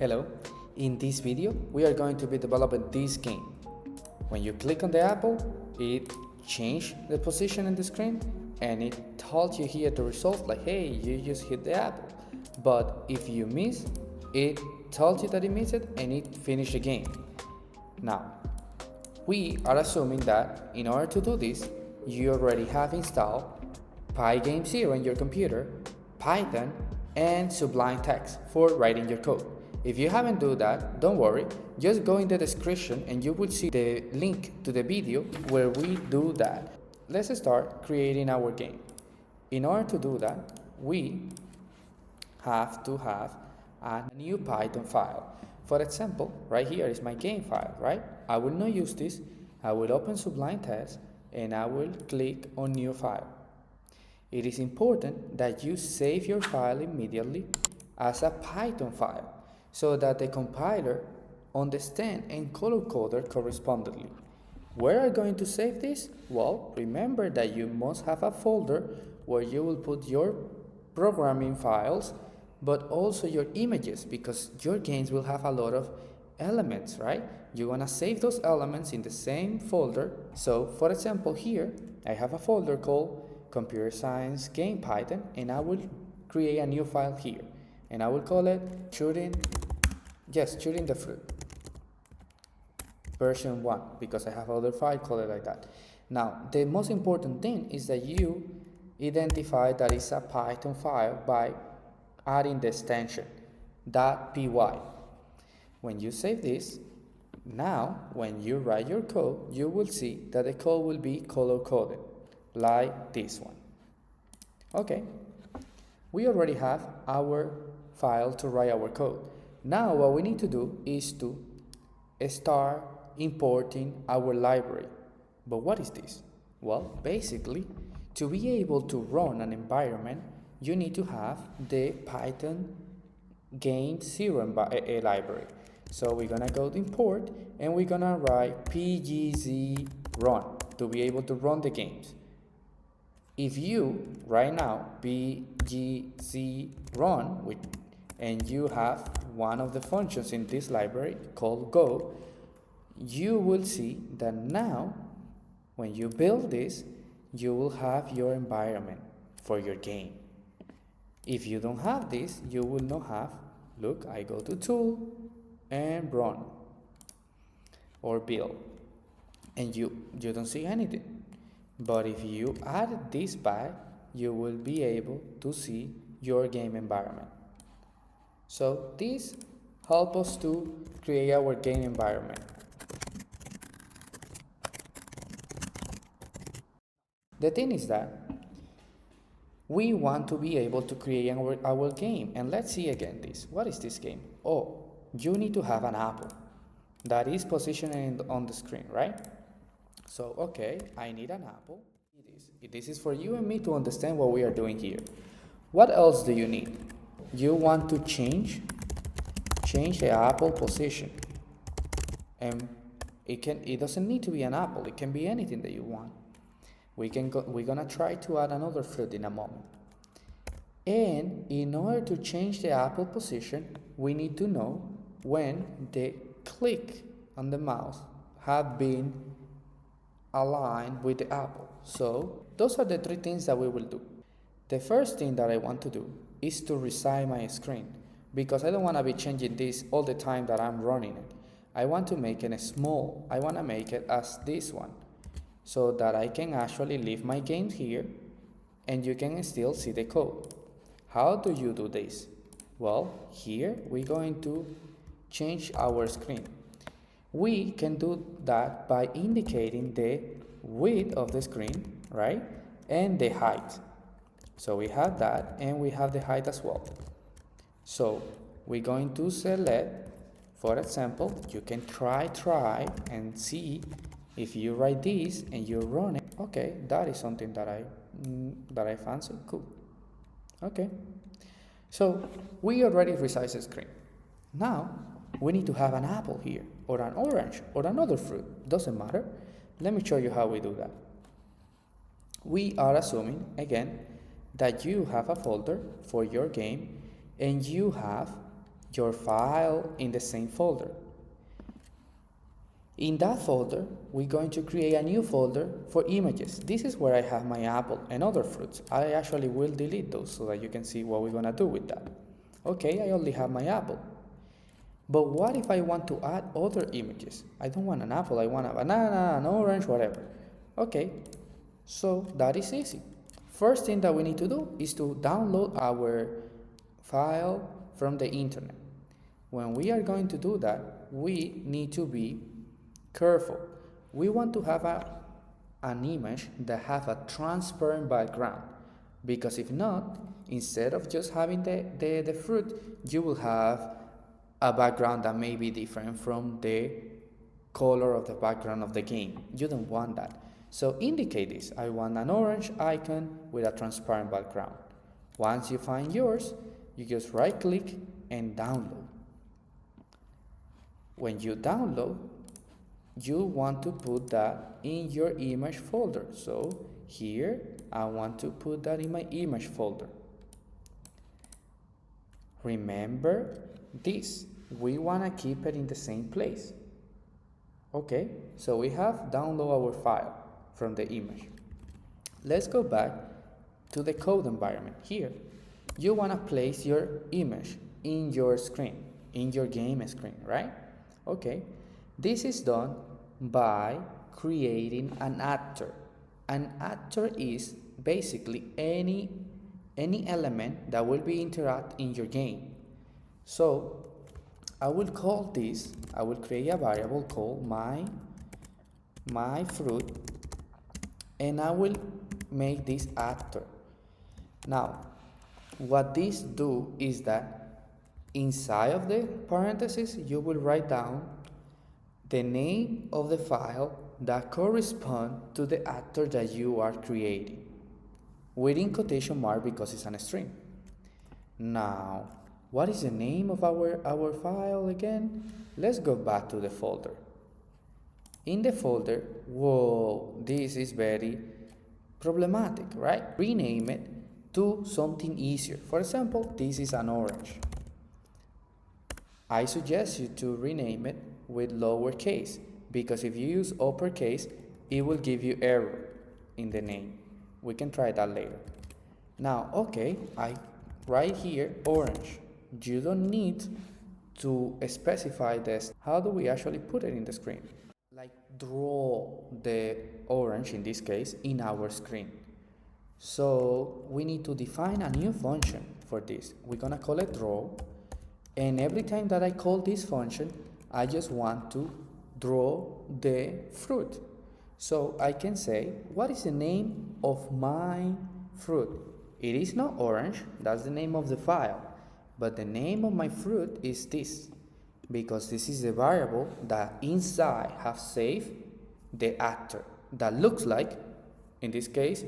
Hello, in this video we are going to be developing this game. When you click on the apple, it changes the position in the screen and it tells you here the result like, hey, you just hit the apple. But if you miss, it tells you that it missed it and it finished the game. Now, we are assuming that in order to do this, you already have installed Pygame Zero in your computer, Python, and Sublime Text for writing your code. If you haven't done that, don't worry, just go in the description and you will see the link to the video where we do that. Let's start creating our game. In order to do that, we have to have a new Python file. For example, right here is my game file, right? I will not use this. I will open Sublime Text and I will click on New File. It is important that you save your file immediately as a Python file so that the compiler understands and color coded correspondingly. Where are you going to save this? Well, remember that you must have a folder where you will put your programming files but also your images, because your games will have a lot of elements, right? You want to save those elements in the same folder. So for example, here I have a folder called Computer Science Game Python, and I will create a new file here and I will call it shooting the fruit version 1, because I have other file called it like that. Now the most important thing is that you identify that it's a Python file by adding the extension .py. When you save this, now when you write your code, you will see that the code will be color coded like this one. Okay, we already have our file to write our code. Now what we need to do is to start importing our library. But what is this? Well, basically, to be able to run an environment, you need to have the Python Game Zero library. So we're gonna go to import and we're gonna write pgz run to be able to run the games. If you right now pgz run and you have one of the functions in this library called go, you will see that now when you build this, you will have your environment for your game. If you don't have this, you will not have, look, I go to tool and run or build and you don't see anything. But if you add this back, you will be able to see your game environment. So this helps us to create our game environment. The thing is that we want to be able to create our game. And let's see again this. What is this game? Oh, you need to have an apple that is positioned on the screen, right? So, okay, I need an apple. This is for you and me to understand what we are doing here. What else do you need? You want to change the apple position. And it doesn't need to be an apple. It can be anything that you want. We're gonna try to add another fruit in a moment. And in order to change the apple position, we need to know when the click on the mouse have been aligned with the apple. So those are the three things that we will do. The first thing that I want to do is to resize my screen, because I don't want to be changing this all the time that I'm running it. I want to make it small. I want to make it as this one, so that I can actually leave my game here and you can still see the code. How do you do this? Well, here we're going to change our screen. We can do that by indicating the width of the screen, right? And the height. So we have that and we have the height as well. So we're going to select, for example, you can try and see. If you write this and you run it, okay, that is something that I fancy. Cool. Okay. So we already resized the screen. Now we need to have an apple here, or an orange, or another fruit. Doesn't matter. Let me show you how we do that. We are assuming again that you have a folder for your game and you have your file in the same folder. In that folder, we're going to create a new folder for images. This is where I have my apple and other fruits. I actually will delete those so that you can see what we're gonna do with that. Okay, I only have my apple. But what if I want to add other images? I don't want an apple, I want a banana, an orange, whatever. Okay, so that is easy. First thing that we need to do is to download our file from the internet. When we are going to do that, we need to be careful. We want to have an image that have a transparent background, because if not, instead of just having the fruit, you will have a background that may be different from the color of the background of the game. You don't want that. So indicate this. I want an orange icon with a transparent background. Once you find yours, you just right click and download. When you download, you want to put that in your image folder. So here, I want to put that in my image folder. Remember this, we want to keep it in the same place. Okay, so we have download our file from the image. Let's go back to the code environment. Here, you want to place your image in your screen, in your game screen, right? Okay, this is done by creating an actor. An actor is basically any element that will be interact in your game. So I will call this, I will create a variable called my fruit, and I will make this actor. Now, what this do is that inside of the parentheses, you will write down the name of the file that correspond to the actor that you are creating, within quotation mark because it's a string. Now, what is the name of our file again? Let's go back to the folder. In the folder, whoa, this is very problematic, right? Rename it to something easier. For example, this is an orange. I suggest you to rename it with lowercase, because if you use uppercase, it will give you error in the name. We can try that later. Now, okay, I write here orange. You don't need to specify this. How do we actually put it in the screen? Like draw the orange, in this case, in our screen. So we need to define a new function for this. We're gonna call it draw, and every time that I call this function, I just want to draw the fruit. So I can say, what is the name of my fruit? It is not orange, that's the name of the file, but the name of my fruit is this, because this is the variable that inside have saved the actor that looks like, in this case,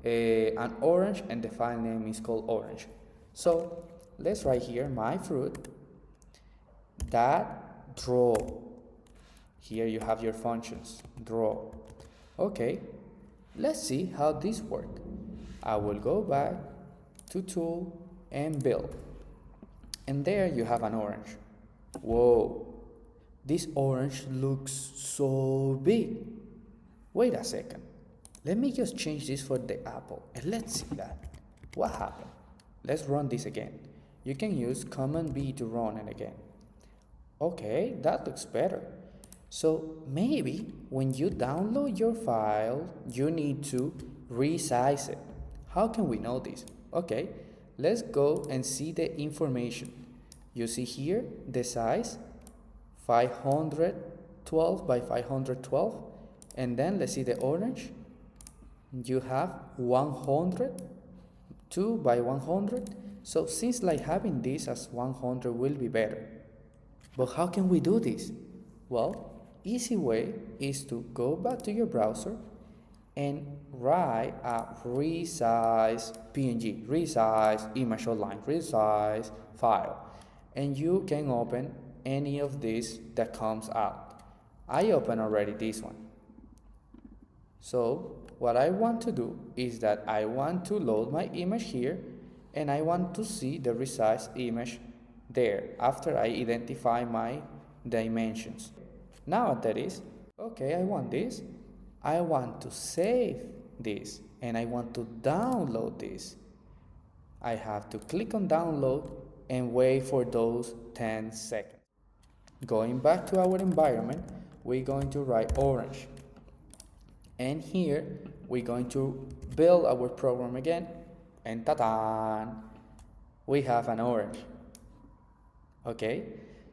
an orange, and the file name is called orange. So let's write here my fruit that draw. Here you have your functions, draw. Okay, let's see how this works. I will go back to tool and build, and there you have an orange. Whoa, this orange looks so big. Wait a second, let me just change this for the apple, and let's see that. What happened? Let's run this again. You can use Command B to run it again. Okay, that looks better. So maybe when you download your file, you need to resize it. How can we know this? Okay, let's go and see the information. You see here the size 512 by 512, and then let's see the orange. You have 102 by 100. So since like having this as 100 will be better. But how can we do this? Well, easy way is to go back to your browser and write a resize PNG, resize image online, resize file, and you can open any of these that comes out. I open already this one. So what I want to do is that I want to load my image here, and I want to see the resize image there after I identify my dimensions. Now that is, okay, I want this. I want to save this and I want to download this. I have to click on download and wait for those 10 seconds. Going back to our environment, we're going to write orange. And here, we're going to build our program again. And ta-da! We have an orange. Okay,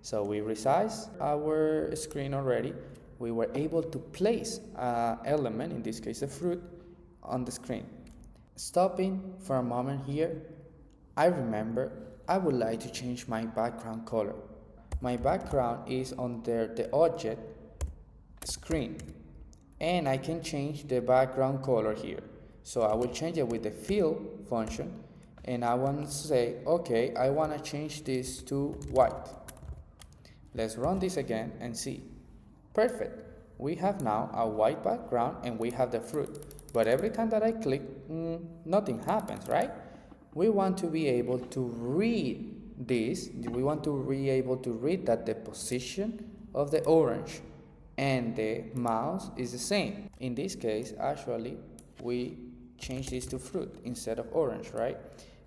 so we resize our screen already. We were able to place an element, in this case a fruit, on the screen. Stopping for a moment here, I remember I would like to change my background color. My background is under the object screen, and I can change the background color here. So I will change it with the fill function, and I want to say, okay, I want to change this to white. Let's run this again and see. Perfect. We have now a white background and we have the fruit. But every time that I click, nothing happens, right? We want to be able to read this. We want to be able to read that the position of the orange and the mouse is the same. In this case, actually, we change this to fruit instead of orange, right?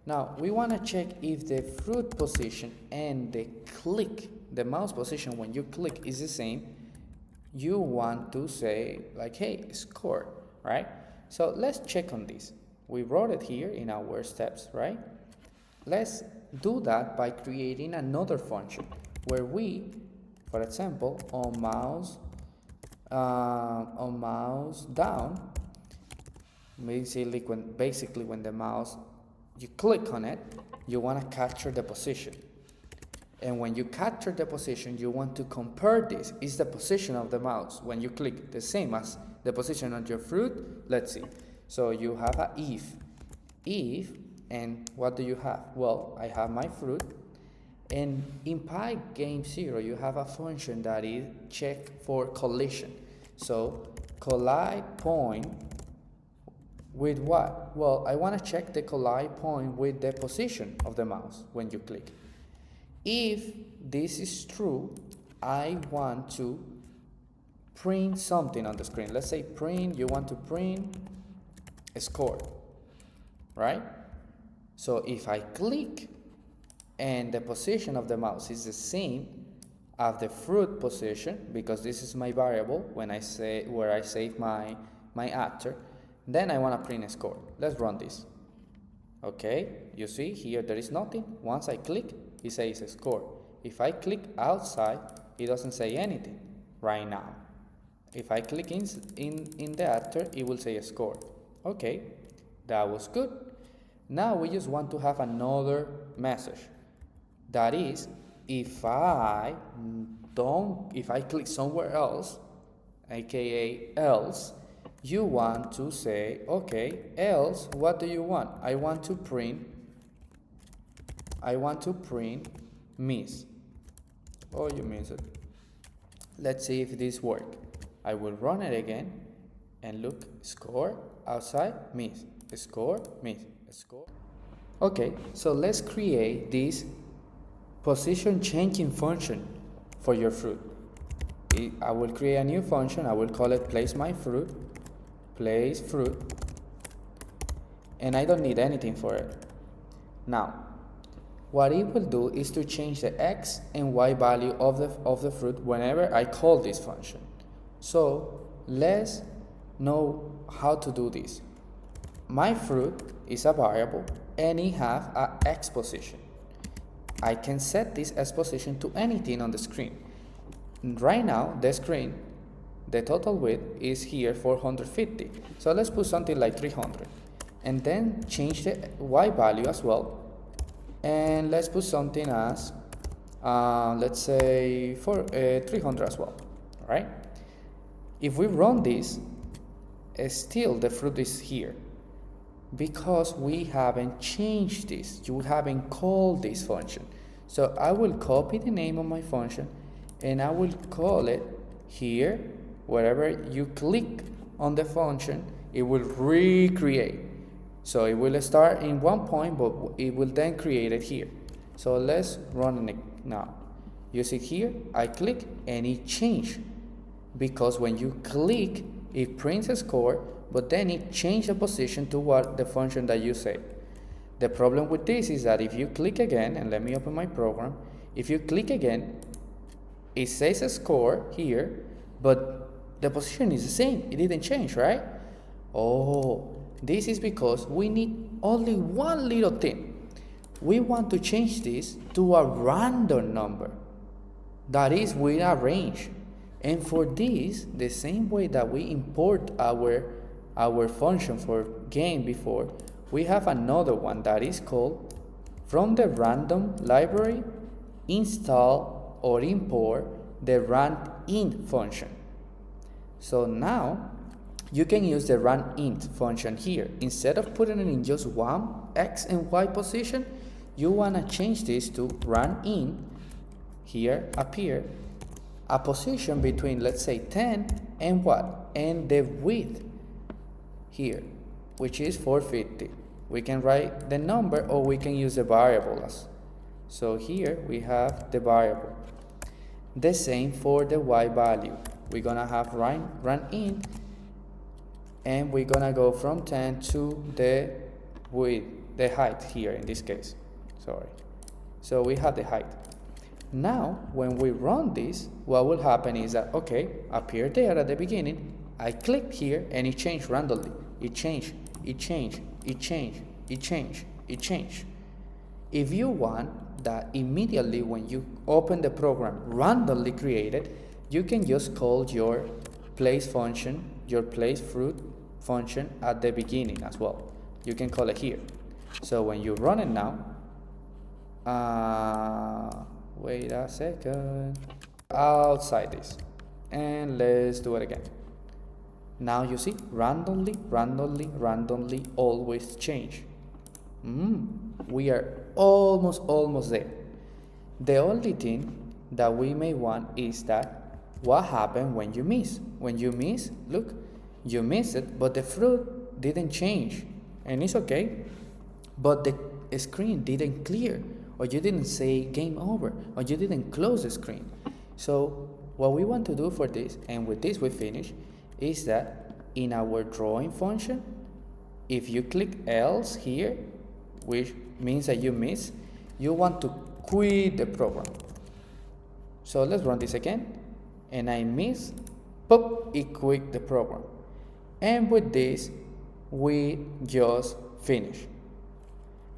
Now, we want to check if the fruit position and the click, the mouse position when you click is the same. You want to say like, hey, score, right? So let's check on this. We wrote it here in our steps, right? Let's do that by creating another function where we, for example, on mouse down, basically when the mouse, you click on it, you want to capture the position. And when you capture the position, you want to compare this. Is the position of the mouse when you click the same as the position on your fruit? Let's see. So you have a if, and what do you have? Well, I have my fruit. And in Pygame0, you have a function that is check for collision. So collide point with what? Well, I want to check the collide point with the position of the mouse when you click. If this is true, I want to print something on the screen. Let's say print, you want to print a score, right? So if I click and the position of the mouse is the same as the fruit position, because this is my variable when I say where I save my actor, then I want to print a score. Let's run this. Okay, you see here there is nothing. Once I click, it says a score. If I click outside, it doesn't say anything right now. If I click in the actor, it will say a score. Okay, that was good. Now we just want to have another message. That is, if I click somewhere else, aka else, you want to say, okay, else, what do you want? I want to print miss. Oh, you missed it. Let's see if this works. I will run it again and look, score, outside, miss, score, miss, score. Okay, so let's create this position changing function for your fruit. I will create a new function. I will call it place fruit, and I don't need anything for it. Now, what it will do is to change the x and y value of the fruit whenever I call this function. So let's know how to do this. My fruit is a variable and it has a x position. I can set this x position to anything on the screen. Right now, the screen, the total width is here 450. So let's put something like 300. And then change the y value as well. And let's put something as, let's say, 300 as well. All right? If we run this, still the fruit is here. Because we haven't changed this. You haven't called this function. So I will copy the name of my function and I will call it here. Wherever you click on the function, it will recreate. So it will start in one point, but it will then create it here. So let's run it now. You see here, I click and it changed, because when you click, it prints a score, but then it changed the position to what the function that you say. The problem with this is that if you click again, and let me open my program, if you click again, it says a score here, but the position is the same. It didn't change, right? Oh, this is because we need only one little thing. We want to change this to a random number. That is with a range. And for this, the same way that we import our function for game before, we have another one that is called from the random library install or import the randint function. So now you can use the randint function here. Instead of putting it in just one x and y position, you want to change this to randint. Here appear a position between, let's say, 10 and what? And the width here, which is 450. We can write the number or we can use the variable as. So here we have the variable. The same for the y value. We're gonna have randint, and we're gonna go from 10 to the width, the height here in this case. Sorry. So we have the height. Now, when we run this, what will happen is that, okay, appear there at the beginning, I click here and it changed randomly. It changed, it changed, it changed, it changed, it changed. If you want that immediately when you open the program randomly created, you can just call your place function, your place fruit function at the beginning as well. You can call it here. So when you run it now, wait a second, outside this, and let's do it again. Now you see, randomly, always change. We are almost there. The only thing that we may want is that what happened when you miss. When you miss, look, you missed it, but the fruit didn't change, and it's okay, but the screen didn't clear, or you didn't say game over, or you didn't close the screen. So what we want to do for this, and with this we finish, is that in our drawing function, if you click else here, which means that you miss, you want to quit the program. So let's run this again, and I miss, pop, it quit the program. And with this, we just finish.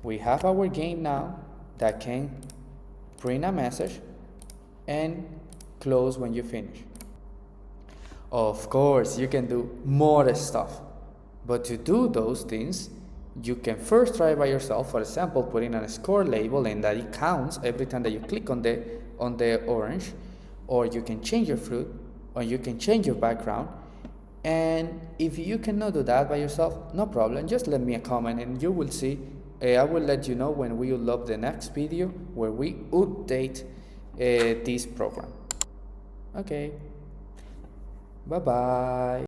We have our game now that can print a message and close when you finish. Of course, you can do more stuff, but to do those things, you can first try by yourself. For example, putting a score label and that it counts every time that you click on the orange, or you can change your fruit, or you can change your background. And if you cannot do that by yourself, no problem, just leave me a comment and you will see. I will let you know when we will upload the next video where we update this program. Okay, bye bye.